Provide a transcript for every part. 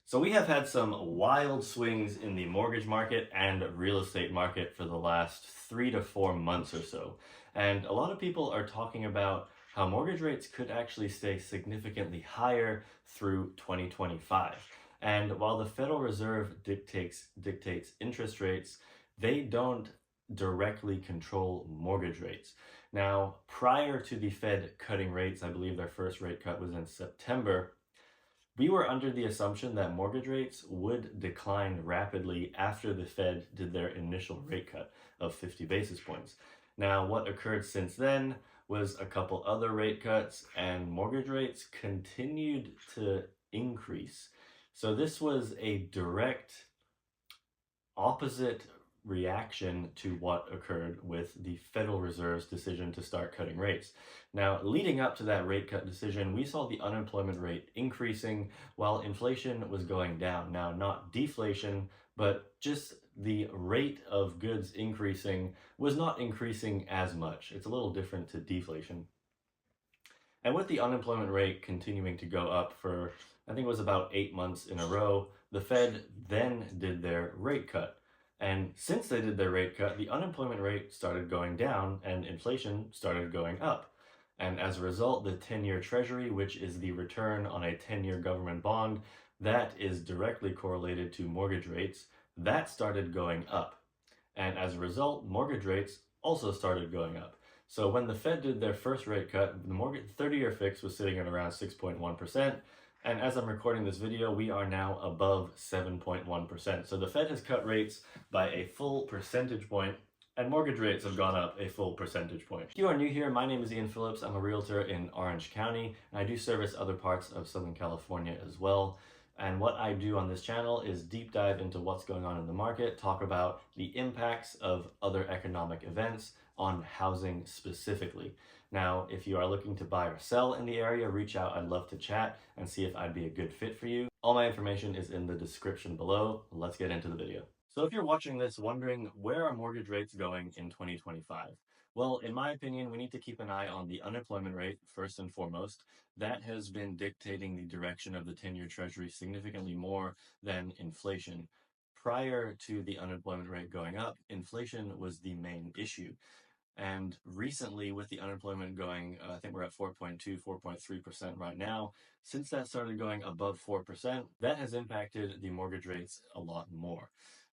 So we have had some wild swings in the mortgage market and real estate market for the last 3 to 4 months or so. And a lot of people are talking about how mortgage rates could actually stay significantly higher through 2025. And while the Federal Reserve dictates interest rates, they don't directly control mortgage rates. Now, prior to the Fed cutting rates, I believe their first rate cut was in September, we were under the assumption that mortgage rates would decline rapidly after the Fed did their initial rate cut of 50 basis points. Now, what occurred since then was a couple other rate cuts, and mortgage rates continued to increase. So, this was a direct opposite reaction to what occurred with the Federal Reserve's decision to start cutting rates. Now, leading up to that rate cut decision, we saw the unemployment rate increasing while inflation was going down. Now, not deflation, but just the rate of goods increasing was not increasing as much. It's a little different to deflation. And with the unemployment rate continuing to go up for, I think it was about 8 months in a row, the Fed then did their rate cut. And since they did their rate cut, the unemployment rate started going down and inflation started going up. And as a result, the 10-year Treasury, which is the return on a 10-year government bond, that is directly correlated to mortgage rates, that started going up. And as a result, mortgage rates also started going up. So when the Fed did their first rate cut, the mortgage 30-year fix was sitting at around 6.1%. And as I'm recording this video, we are now above 7.1%. So the Fed has cut rates by a full percentage point, and mortgage rates have gone up a full percentage point. If you are new here, my name is Iain Phillips. I'm a realtor in Orange County, and I do service other parts of Southern California as well. And what I do on this channel is deep dive into what's going on in the market, talk about the impacts of other economic events on housing specifically. Now, if you are looking to buy or sell in the area, reach out. I'd love to chat and see if I'd be a good fit for you. All my information is in the description below. Let's get into the video. So if you're watching this wondering where are mortgage rates going in 2025? Well, in my opinion, we need to keep an eye on the unemployment rate first and foremost. That has been dictating the direction of the 10-year Treasury significantly more than inflation. Prior to the unemployment rate going up, inflation was the main issue. And recently, with the unemployment going, I think we're at 4.2, 4.3% right now. Since that started going above 4%, that has impacted the mortgage rates a lot more.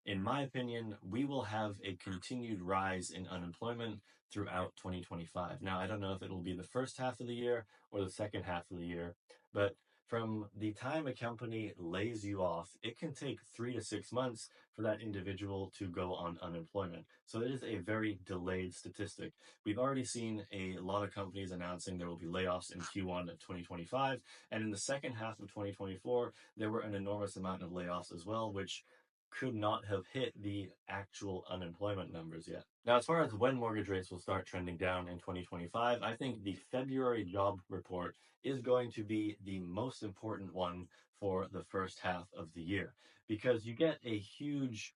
In my opinion, we will have a continued rise in unemployment throughout 2025. Now, I don't know if it will be the first half of the year or the second half of the year, but from the time a company lays you off, it can take 3 to 6 months for that individual to go on unemployment. So it is a very delayed statistic. We've already seen a lot of companies announcing there will be layoffs in Q1 of 2025. And in the second half of 2024, there were an enormous amount of layoffs as well, which could not have hit the actual unemployment numbers yet. Now, as far as when mortgage rates will start trending down in 2025, I think the February job report is going to be the most important one for the first half of the year because you get a huge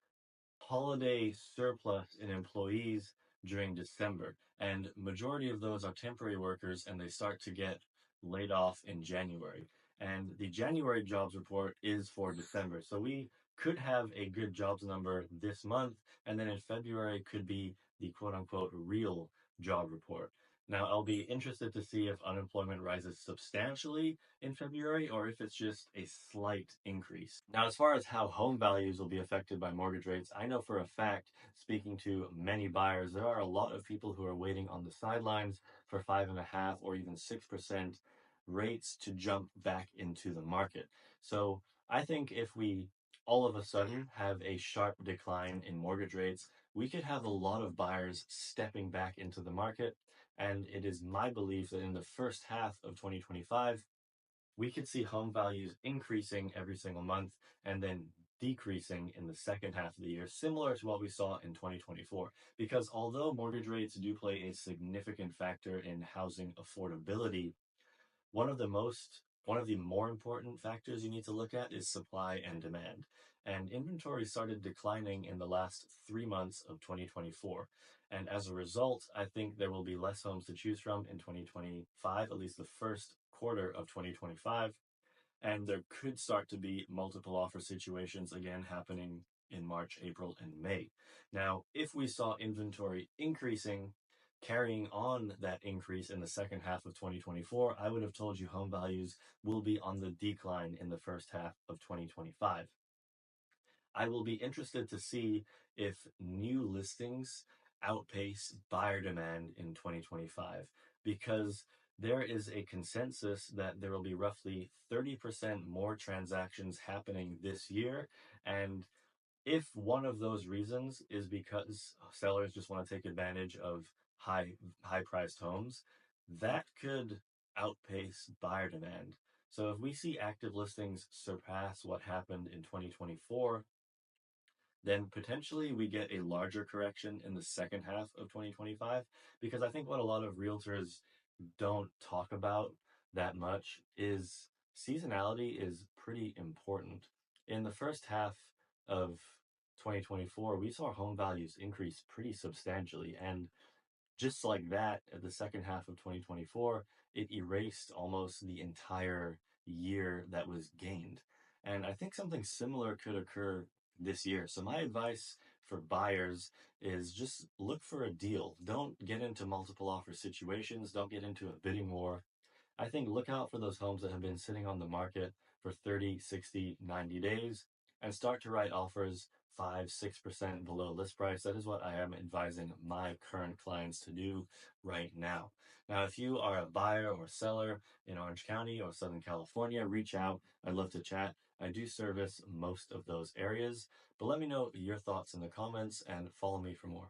holiday surplus in employees during December, and majority of those are temporary workers and they start to get laid off in January. And the January jobs report is for December. So we could have a good jobs number this month, and then in February could be the quote unquote real job report. Now, I'll be interested to see if unemployment rises substantially in February or if it's just a slight increase. Now, as far as how home values will be affected by mortgage rates, I know for a fact, speaking to many buyers, there are a lot of people who are waiting on the sidelines for 5.5 or even 6% rates to jump back into the market. So I think if we all of a sudden have a sharp decline in mortgage rates, we could have a lot of buyers stepping back into the market. And it is my belief that in the first half of 2025, we could see home values increasing every single month and then decreasing in the second half of the year, similar to what we saw in 2024. Because although mortgage rates do play a significant factor in housing affordability, one of the more important factors you need to look at is supply and demand. And inventory started declining in the last 3 months of 2024. And as a result, I think there will be less homes to choose from in 2025, at least the first quarter of 2025. And there could start to be multiple offer situations again happening in March, April, and May. Now, if we saw inventory increasing, carrying on that increase in the second half of 2024, I would have told you home values will be on the decline in the first half of 2025. I will be interested to see if new listings outpace buyer demand in 2025 because there is a consensus that there will be roughly 30% more transactions happening this year. And if one of those reasons is because sellers just want to take advantage of high priced homes, that could outpace buyer demand. So if we see active listings surpass what happened in 2024, then potentially we get a larger correction in the second half of 2025. Because I think what a lot of realtors don't talk about that much is seasonality is pretty important. In the first half of 2024, we saw home values increase pretty substantially. And just like that, at the second half of 2024, it erased almost the entire year that was gained. And I think something similar could occur this year. So, my advice for buyers is just look for a deal. Don't get into multiple offer situations, don't get into a bidding war. I think look out for those homes that have been sitting on the market for 30, 60, 90 days and start to write offers 5, 6% below list price. That is what I am advising my current clients to do right now. Now, if you are a buyer or seller in Orange County or Southern California, reach out. I'd love to chat. I do service most of those areas, but let me know your thoughts in the comments and follow me for more.